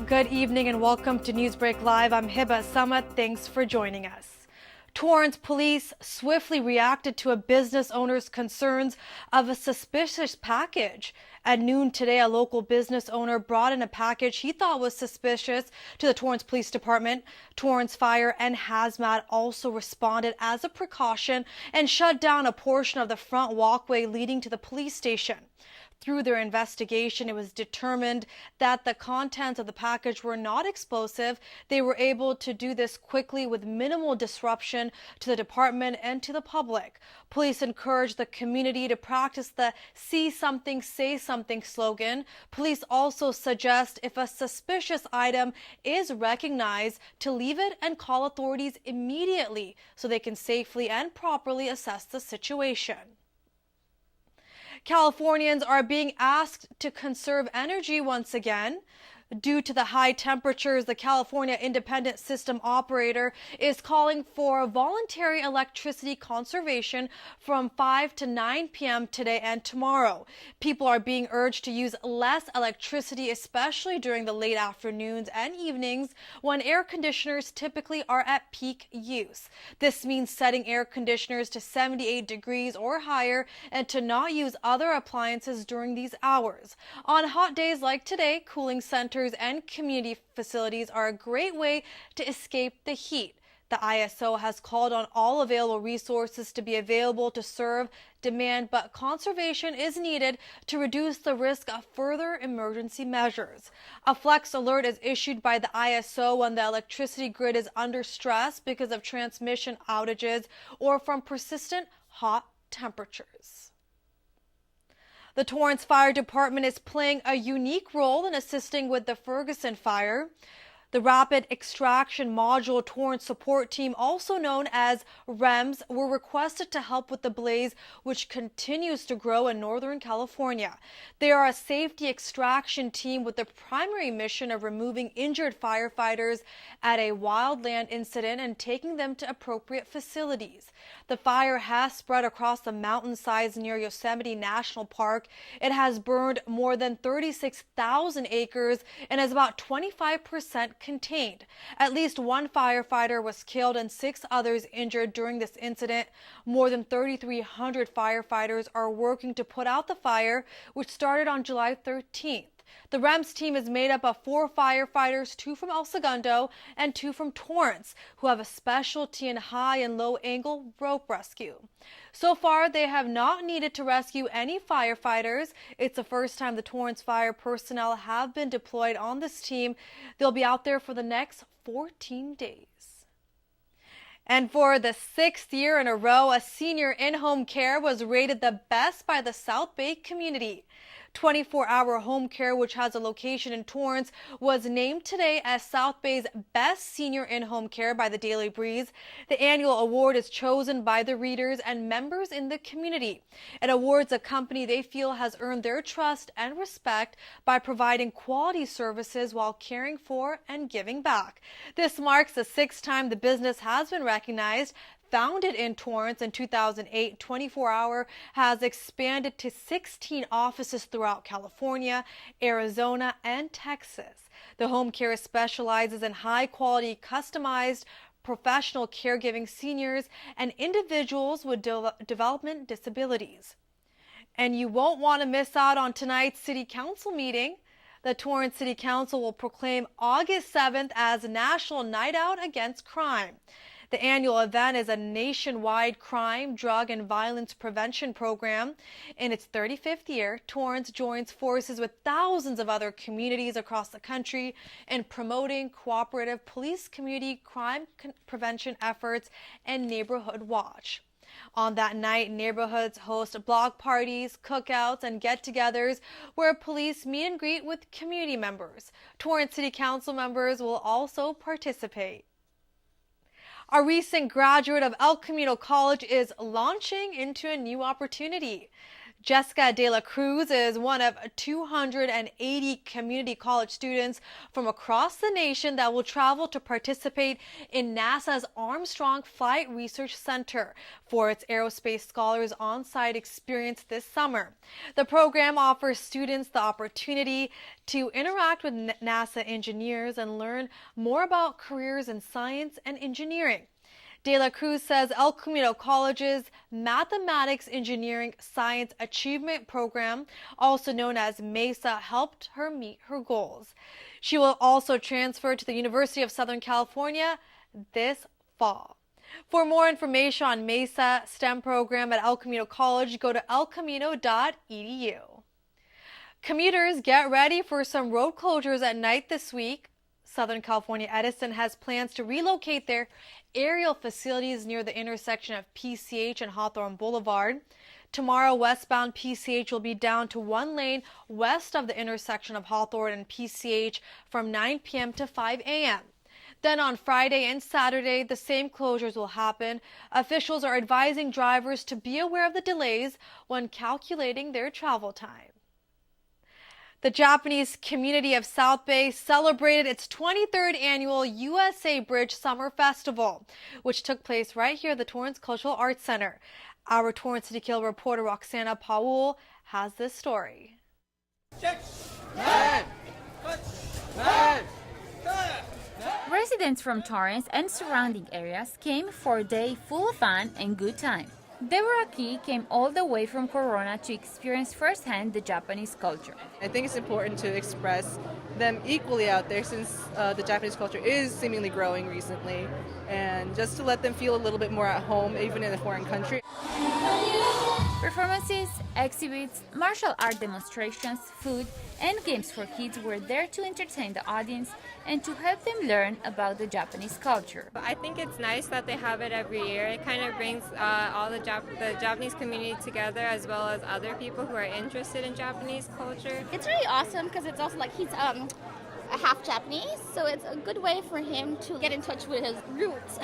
Good evening and welcome to NEWSBREAK Live. I'm Hiba Samad. Thanks for joining us. Torrance police swiftly reacted to a business owner's concerns of a suspicious package. At noon today, a local business owner brought in a package he thought was suspicious to the Torrance Police Department. Torrance Fire and Hazmat also responded as a precaution and shut down a portion of the front walkway leading to the police station. Through their investigation, it was determined that the contents of the package were not explosive. They were able to do this quickly with minimal disruption to the department and to the public. Police encouraged the community to practice the "see something, say something" slogan. Police also suggest if a suspicious item is recognized to leave it and call authorities immediately so they can safely and properly assess the situation. Californians are being asked to conserve energy once again. Due to the high temperatures, the California Independent System Operator is calling for voluntary electricity conservation from 5 to 9 p.m. today and tomorrow. People are being urged to use less electricity, especially during the late afternoons and evenings when air conditioners typically are at peak use. This means setting air conditioners to 78 degrees or higher and to not use other appliances during these hours. On hot days like today, cooling centers and community facilities are a great way to escape the heat. The ISO has called on all available resources to be available to serve demand, but conservation is needed to reduce the risk of further emergency measures. A flex alert is issued by the ISO when the electricity grid is under stress because of transmission outages or from persistent hot temperatures. The Torrance Fire Department is playing a unique role in assisting with the Ferguson fire. The Rapid Extraction Module Torrance Support Team, also known as REMS, were requested to help with the blaze, which continues to grow in Northern California. They are a safety extraction team with the primary mission of removing injured firefighters at a wildland incident and taking them to appropriate facilities. The fire has spread across the mountainsides near Yosemite National Park. It has burned more than 36,000 acres and is about 25% contained. At least one firefighter was killed and 6 others injured during this incident. More than 3,300 firefighters are working to put out the fire, which started on July 13th. The REMS team is made up of 4 firefighters, 2 from El Segundo and 2 from Torrance, who have a specialty in high and low angle rope rescue. So far, they have not needed to rescue any firefighters. It's the first time the Torrance Fire personnel have been deployed on this team. They'll be out there for the next 14 days. And for the 6th year in a row, a senior in-home care was rated the best by the South Bay community. 24-hour home care, which has a location in Torrance, was named today as South Bay's best senior in-home care by the Daily Breeze. The annual award is chosen by the readers and members in the community. It awards a company they feel has earned their trust and respect by providing quality services while caring for and giving back. This marks the 6th time the business has been recognized. Founded in Torrance in 2008, 24-Hour has expanded to 16 offices throughout California, Arizona, and Texas. The home care specializes in high-quality, customized, professional caregiving seniors and individuals with development disabilities. And you won't want to miss out on tonight's City Council meeting. The Torrance City Council will proclaim August 7th as National Night Out Against Crime. The annual event is a nationwide crime, drug, and violence prevention program. In its 35th year, Torrance joins forces with thousands of other communities across the country in promoting cooperative police community crime prevention efforts and neighborhood watch. On that night, neighborhoods host block parties, cookouts, and get-togethers where police meet and greet with community members. Torrance City Council members will also participate. A recent graduate of El Camino College is launching into a new opportunity. Jessica De La Cruz is one of 280 community college students from across the nation that will travel to participate in NASA's Armstrong Flight Research Center for its aerospace scholars on-site experience this summer. The program offers students the opportunity to interact with NASA engineers and learn more about careers in science and engineering. De La Cruz says El Camino College's Mathematics, Engineering, Science Achievement Program, also known as MESA, helped her meet her goals. She will also transfer to the University of Southern California this fall. For more information on MESA STEM program at El Camino College, go to elcamino.edu. Commuters, get ready for some road closures at night this week. Southern California Edison has plans to relocate their aerial facilities near the intersection of PCH and Hawthorne Boulevard. Tomorrow, westbound PCH will be down to one lane west of the intersection of Hawthorne and PCH from 9 p.m. to 5 a.m. Then on Friday and Saturday, the same closures will happen. Officials are advising drivers to be aware of the delays when calculating their travel time. The Japanese community of South Bay celebrated its 23rd annual USA Bridge Summer Festival, which took place right here at the Torrance Cultural Arts Center. Our Torrance City Kill reporter Roxana Powell has this story. Residents from Torrance and surrounding areas came for a day full of fun and good time. Deborah Key came all the way from Corona to experience firsthand the Japanese culture. I think it's important to express them equally out there since the Japanese culture is seemingly growing recently, and just to let them feel a little bit more at home even in a foreign country. Performances, exhibits, martial art demonstrations, food, and games for kids were there to entertain the audience and to help them learn about the Japanese culture. I think it's nice that they have it every year. It kind of brings all the Japanese community together, as well as other people who are interested in Japanese culture. It's really awesome because it's also like he's a half Japanese, so it's a good way for him to get in touch with his roots.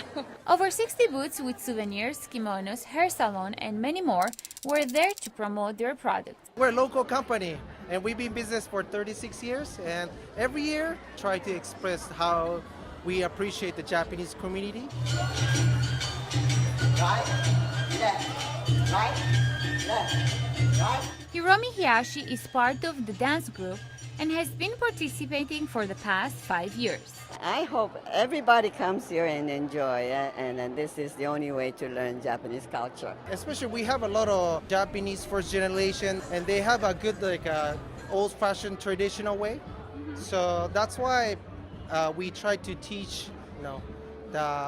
Over 60 booths with souvenirs, kimonos, hair salon, and many more were there to promote their products. We're a local company, and we've been in business for 36 years, and every year try to express how we appreciate the Japanese community. Right, left, right, left, right. Hiromi Hiyashi is part of the dance group and has been participating for the past 5 years. I hope everybody comes here and enjoy it, and this is the only way to learn Japanese culture. Especially we have a lot of Japanese first generation, and they have a good old-fashioned traditional way. So that's why we try to teach,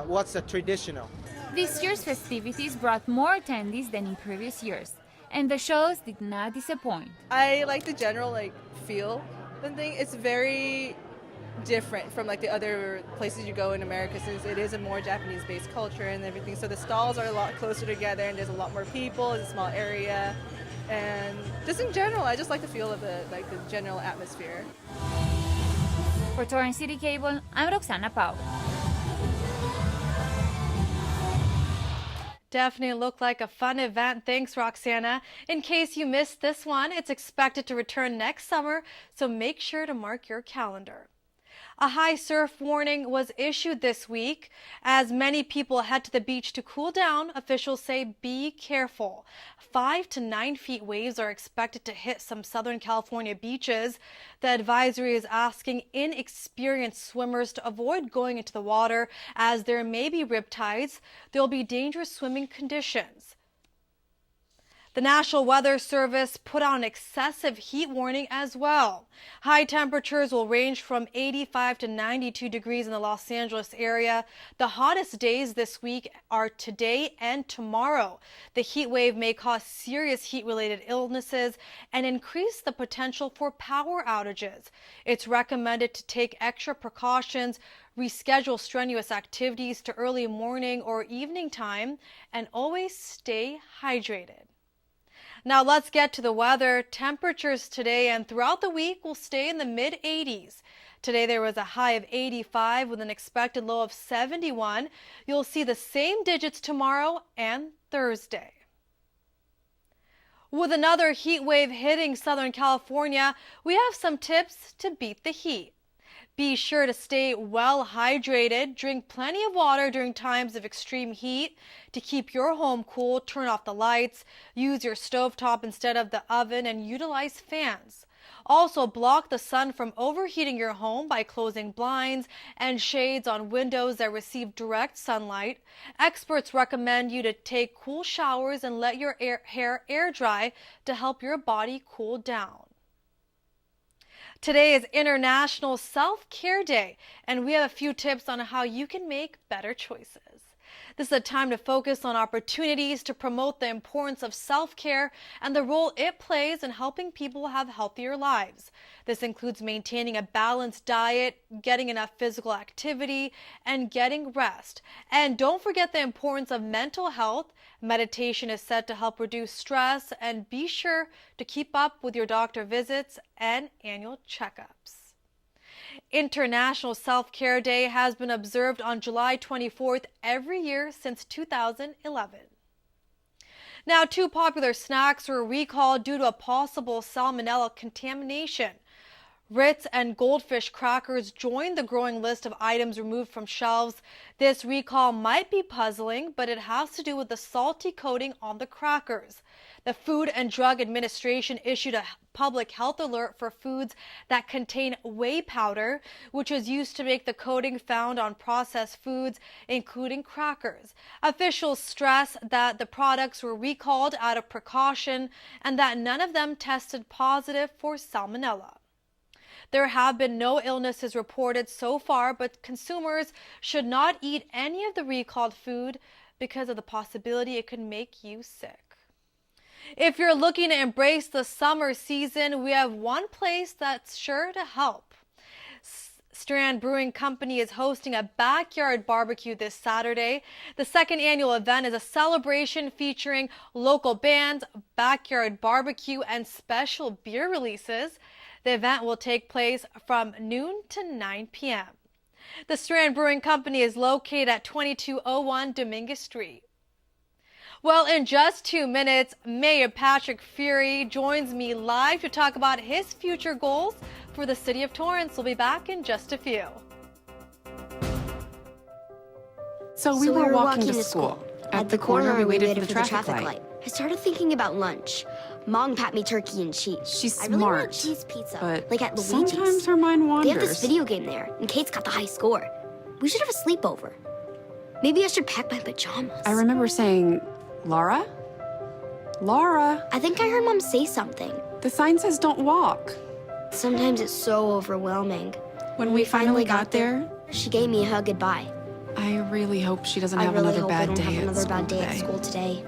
what's the traditional. This year's festivities brought more attendees than in previous years, and the shows did not disappoint. I like the general feel. The thing, it's very different from the other places you go in America, since it is a more Japanese-based culture and everything. So the stalls are a lot closer together, and there's a lot more people. It's a small area, and just in general, I just like the feel of the general atmosphere. For Torrance City Cable, I'm Roxana Powell. Definitely looked like a fun event. Thanks, Roxana. In case you missed this one, it's expected to return next summer, so make sure to mark your calendar. A high surf warning was issued this week. As many people head to the beach to cool down, officials say be careful. 5 to 9 feet waves are expected to hit some Southern California beaches. The advisory is asking inexperienced swimmers to avoid going into the water as there may be riptides. There will be dangerous swimming conditions. The National Weather Service put out an excessive heat warning as well. High temperatures will range from 85 to 92 degrees in the Los Angeles area. The hottest days this week are today and tomorrow. The heat wave may cause serious heat-related illnesses and increase the potential for power outages. It's recommended to take extra precautions, reschedule strenuous activities to early morning or evening time, and always stay hydrated. Now let's get to the weather. Temperatures today and throughout the week will stay in the mid-80s. Today there was a high of 85 with an expected low of 71. You'll see the same digits tomorrow and Thursday. With another heat wave hitting Southern California, we have some tips to beat the heat. Be sure to stay well hydrated, drink plenty of water during times of extreme heat. To keep your home cool, turn off the lights, use your stovetop instead of the oven, and utilize fans. Also, block the sun from overheating your home by closing blinds and shades on windows that receive direct sunlight. Experts recommend you to take cool showers and let your hair air dry to help your body cool down. Today is International Self-Care Day, and we have a few tips on how you can make better choices. This is a time to focus on opportunities to promote the importance of self-care and the role it plays in helping people have healthier lives. This includes maintaining a balanced diet, getting enough physical activity, and getting rest. And don't forget the importance of mental health. Meditation is said to help reduce stress, and be sure to keep up with your doctor visits and annual checkups. International Self-Care Day has been observed on July 24th every year since 2011. Now, 2 popular snacks were recalled due to a possible salmonella contamination. Ritz and Goldfish crackers joined the growing list of items removed from shelves. This recall might be puzzling, but it has to do with the salty coating on the crackers. The Food and Drug Administration issued a public health alert for foods that contain whey powder, which is used to make the coating found on processed foods, including crackers. Officials stress that the products were recalled out of precaution and that none of them tested positive for salmonella. There have been no illnesses reported so far, but consumers should not eat any of the recalled food because of the possibility it could make you sick. If you're looking to embrace the summer season, we have one place that's sure to help. Strand Brewing Company is hosting a backyard barbecue this Saturday. The second annual event is a celebration featuring local bands, backyard barbecue, and special beer releases. The event will take place from noon to 9 p.m. The Strand Brewing Company is located at 2201 Dominguez Street. Well, in just 2 minutes, Mayor Patrick Furey joins me live to talk about his future goals for the City of Torrance. We'll be back in just a few. So we were walking to school. At the corner, we waited for the traffic light. I started thinking about lunch. Mom packed me turkey and cheese. She's I really smart, want cheese pizza, but like at Luigi's. sometimes her mind wanders. They have this video game there, and Kate's got the high score. We should have a sleepover. Maybe I should pack my pajamas. I remember saying, Laura? Laura? I think I heard Mom say something. The sign says don't walk. Sometimes it's so overwhelming. When we finally got there, she gave me a hug goodbye. I really hope she doesn't I have really another hope I bad don't day have at another school bad day at today. school today.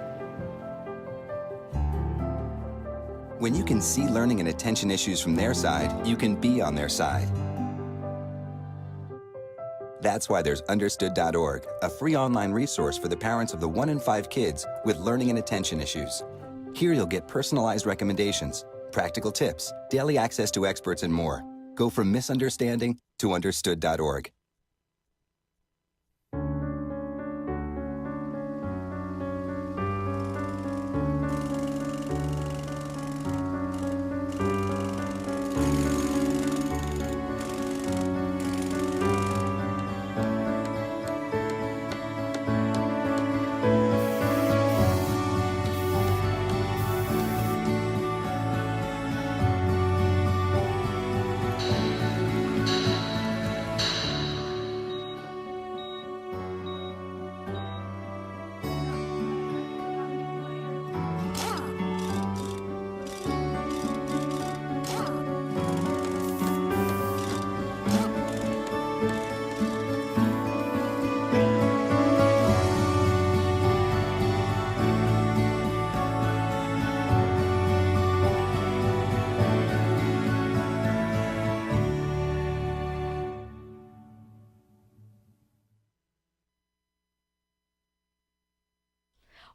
When you can see learning and attention issues from their side, you can be on their side. That's why there's Understood.org, a free online resource for the parents of the 1 in 5 kids with learning and attention issues. Here you'll get personalized recommendations, practical tips, daily access to experts, and more. Go from misunderstanding to Understood.org.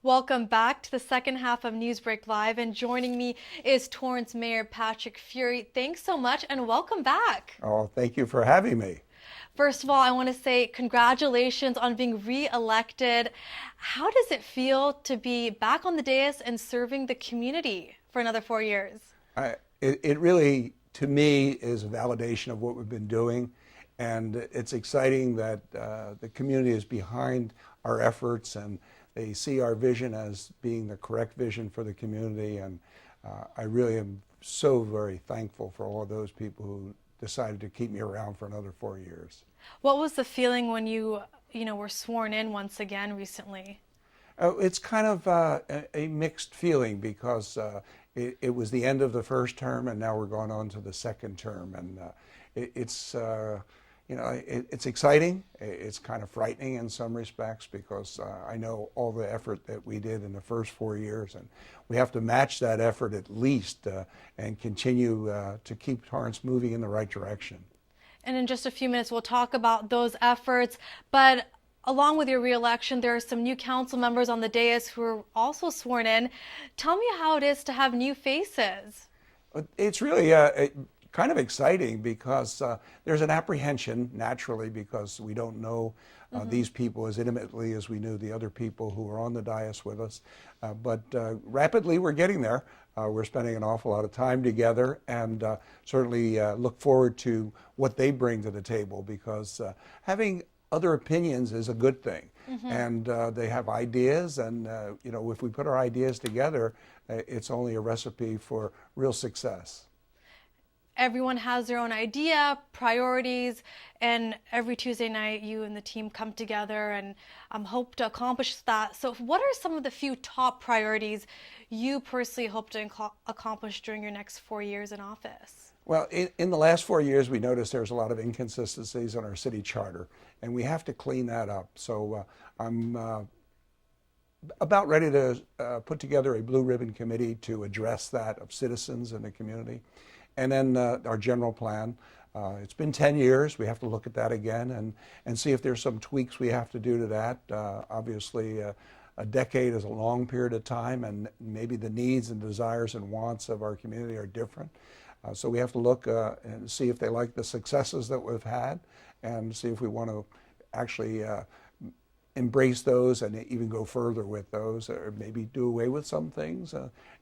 Welcome back to the second half of NewsBreak Live, and joining me is Torrance Mayor Patrick Furey. Thanks so much and welcome back. Oh, thank you for having me. First of all, I want to say congratulations on being re-elected. How does it feel to be back on the dais and serving the community for another 4 years? It really, to me, is a validation of what we've been doing. And it's exciting that the community is behind our efforts and they see our vision as being the correct vision for the community. And I really am so very thankful for all of those people who decided to keep me around for another 4 years. What was the feeling when you were sworn in once again recently? It's kind of a mixed feeling because it was the end of the first term and now we're going on to the second term. And it's exciting. It's kind of frightening in some respects because I know all the effort that we did in the first 4 years, and we have to match that effort at least and continue to keep Torrance moving in the right direction. And in just a few minutes, we'll talk about those efforts. But along with your re-election, there are some new council members on the dais who are also sworn in. Tell me how it is to have new faces. It's really kind of exciting because there's an apprehension, naturally, because we don't know these people as intimately as we knew the other people who were on the dais with us. But rapidly we're getting there. We're spending an awful lot of time together and certainly look forward to what they bring to the table because having other opinions is a good thing. And they have ideas and, if we put our ideas together, it's only a recipe for real success. Everyone has their own idea, priorities, and every Tuesday night you and the team come together and hope to accomplish that. So what are some of the few top priorities you personally hope to accomplish during your next 4 years in office? Well, in the last 4 years, we noticed there's a lot of inconsistencies in our city charter, and we have to clean that up. So I'm about ready to put together a blue ribbon committee to address that of citizens in the community. And then our general plan. It's been 10 years. We have to look at that again and see if there's some tweaks we have to do to that. Obviously, a decade is a long period of time, and maybe the needs and desires and wants of our community are different. So we have to look and see if they like the successes that we've had and see if we want to actually embrace those and even go further with those, or maybe do away with some things.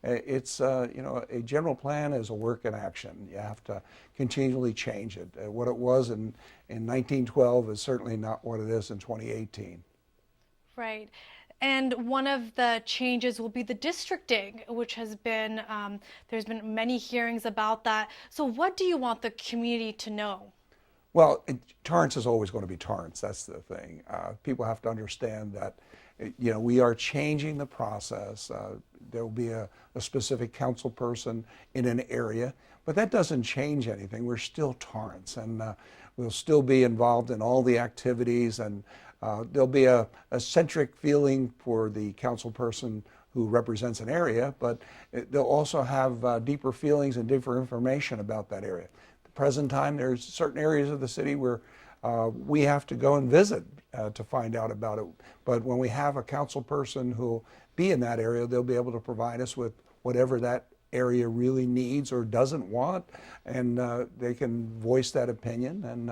It's a general plan is a work in action. You have to continually change it. What it was in 1912 is certainly not what it is in 2018. Right. And one of the changes will be the districting, which has been, there's been many hearings about that. So what do you want the community to know? Well, Torrance is always going to be Torrance. That's the thing. People have to understand that, we are changing the process. There will be a specific council person in an area, but that doesn't change anything. We're still Torrance, and we'll still be involved in all the activities, and there'll be a centric feeling for the council person who represents an area, but they'll also have deeper feelings and deeper information about that area. Present time, there's certain areas of the city where we have to go and visit to find out about it. But when we have a council person who'll be in that area, they'll be able to provide us with whatever that area really needs or doesn't want, and they can voice that opinion. And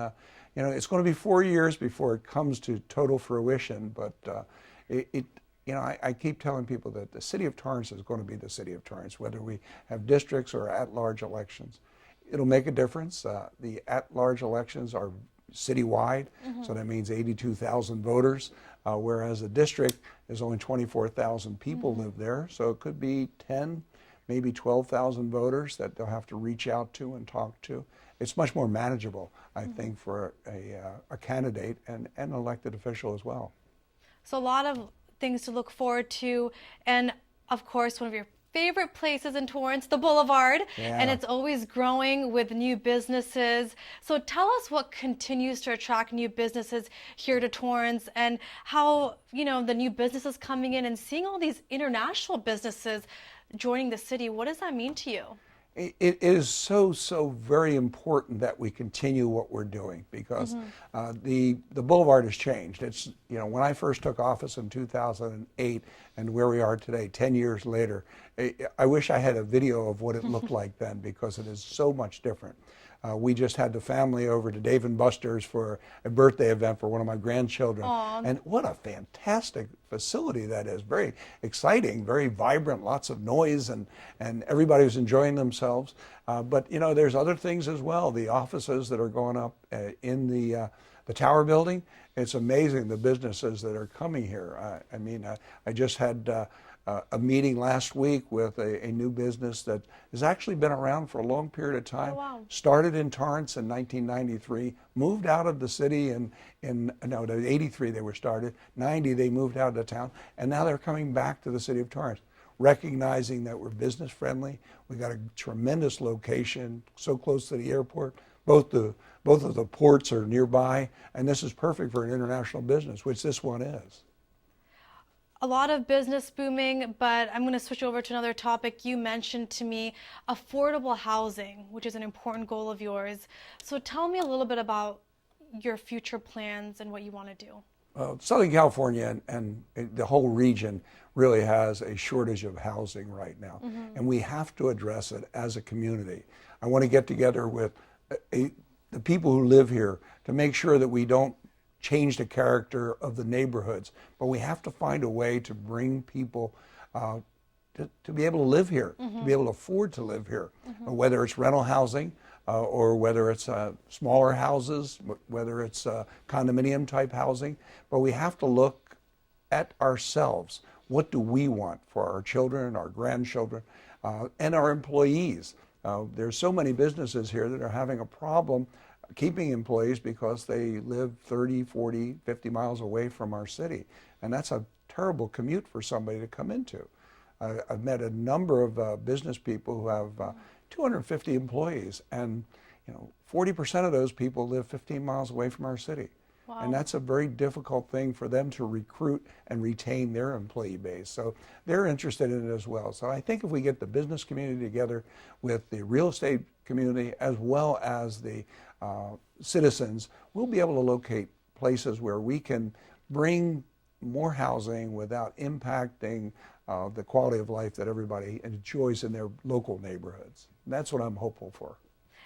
it's going to be 4 years before it comes to total fruition. But I keep telling people that the City of Torrance is going to be the City of Torrance, whether we have districts or at-large elections. It'll make a difference. The at-large elections are citywide, so that means 82,000 voters, whereas the district is only 24,000 people live there, so it could be 10, maybe 12,000 voters that they'll have to reach out to and talk to. It's much more manageable, I think, for a candidate and an elected official as well. So a lot of things to look forward to, and of course, one of your favorite places in Torrance, the Boulevard, and it's always growing with new businesses. So tell us what continues to attract new businesses here to Torrance, and how, the new businesses coming in and seeing all these international businesses joining the city. What does that mean to you? It is so very important that we continue what we're doing because the Boulevard has changed. It's, when I first took office in 2008 and where we are today, 10 years later, I wish I had a video of what it looked like then because it is so much different. We just had the family over to Dave & Buster's for a birthday event for one of my grandchildren. Aww. And what a fantastic facility that is. Very exciting, very vibrant, lots of noise, and everybody was enjoying themselves. But you know, there's other things as well. The offices that are going up in the Tower building, it's amazing the businesses that are coming here. I mean, I just had a meeting last week with a new business that has actually been around for a long period of time. Oh, wow. Started in Torrance in 1993, moved out of the city in 83 they were started, 90 they moved out of town, and now they're coming back to the city of Torrance, recognizing that we're business friendly. We got a tremendous location, so close to the airport. Both of the ports are nearby, and this is perfect for an international business, which this one is. A lot of business booming, but I'm going to switch over to another topic. You mentioned to me affordable housing, which is an important goal of yours. So tell me a little bit about your future plans and what you want to do. Southern California and the whole region really has a shortage of housing right now, and we have to address it as a community. I want to get together with the people who live here to make sure that we don't change the character of the neighborhoods, but we have to find a way to bring people to be able to live here, to be able to afford to live here, whether it's rental housing or whether it's smaller houses, whether it's condominium type housing. But we have to look at ourselves. What do we want for our children, our grandchildren, and our employees? There's so many businesses here that are having a problem keeping employees because they live 30, 40, 50 miles away from our city. And that's a terrible commute for somebody to come into. I've met a number of business people who have 250 employees, and 40% of those people live 15 miles away from our city. Wow. And that's a very difficult thing for them to recruit and retain their employee base. So they're interested in it as well. So I think if we get the business community together with the real estate community as well as the citizens, we'll be able to locate places where we can bring more housing without impacting the quality of life that everybody enjoys in their local neighborhoods. And that's what I'm hopeful for.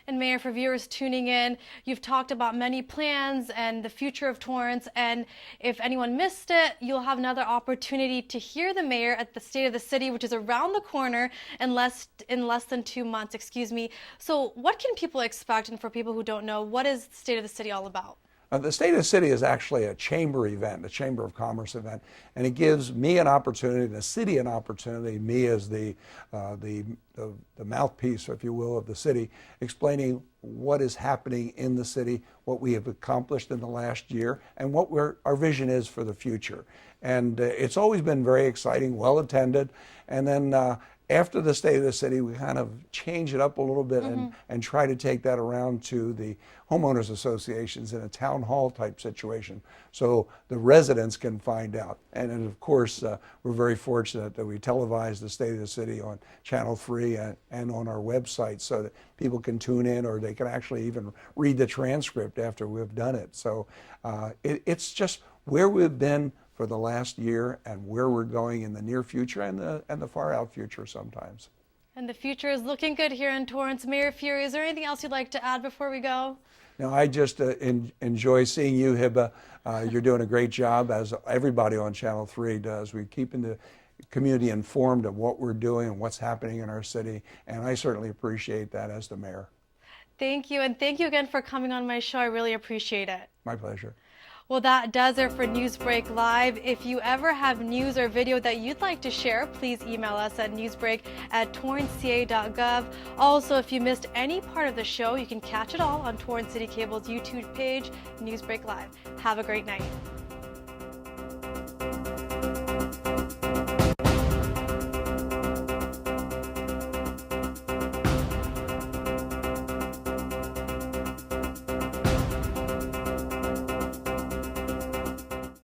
And Mayor, for viewers tuning in, you've talked about many plans and the future of Torrance, and if anyone missed it, you'll have another opportunity to hear the mayor at the State of the City, which is around the corner in less than 2 months, excuse me. So what can people expect? And for people who don't know, what is the State of the City all about? The State of the City is actually a chamber event, a Chamber of Commerce event, and it gives me an opportunity, the city an opportunity, me as the mouthpiece, if you will, of the city, explaining what is happening in the city, what we have accomplished in the last year, and what our vision is for the future. And it's always been very exciting, well attended, and then after the State of the City, we kind of change it up a little bit and try to take that around to the homeowners associations in a town hall type situation so the residents can find out. And of course, we're very fortunate that we televise the State of the City on Channel 3 and on our website so that people can tune in, or they can actually even read the transcript after we've done it. So it's just where we've been for the last year and where we're going in the near future and the far out future sometimes. And the future is looking good here in Torrance. Mayor Furey, is there anything else you'd like to add before we go? No, I just enjoy seeing you, Hibba. You're doing a great job, as everybody on Channel 3 does. We're keeping the community informed of what we're doing and what's happening in our city, and I certainly appreciate that as the mayor. Thank you, and thank you again for coming on my show. I really appreciate it. My pleasure. Well, that does it for NewsBreak Live. If you ever have news or video that you'd like to share, please email us at newsbreak@torranceca.gov. Also, if you missed any part of the show, you can catch it all on Torrance City Cable's YouTube page, NewsBreak Live. Have a great night.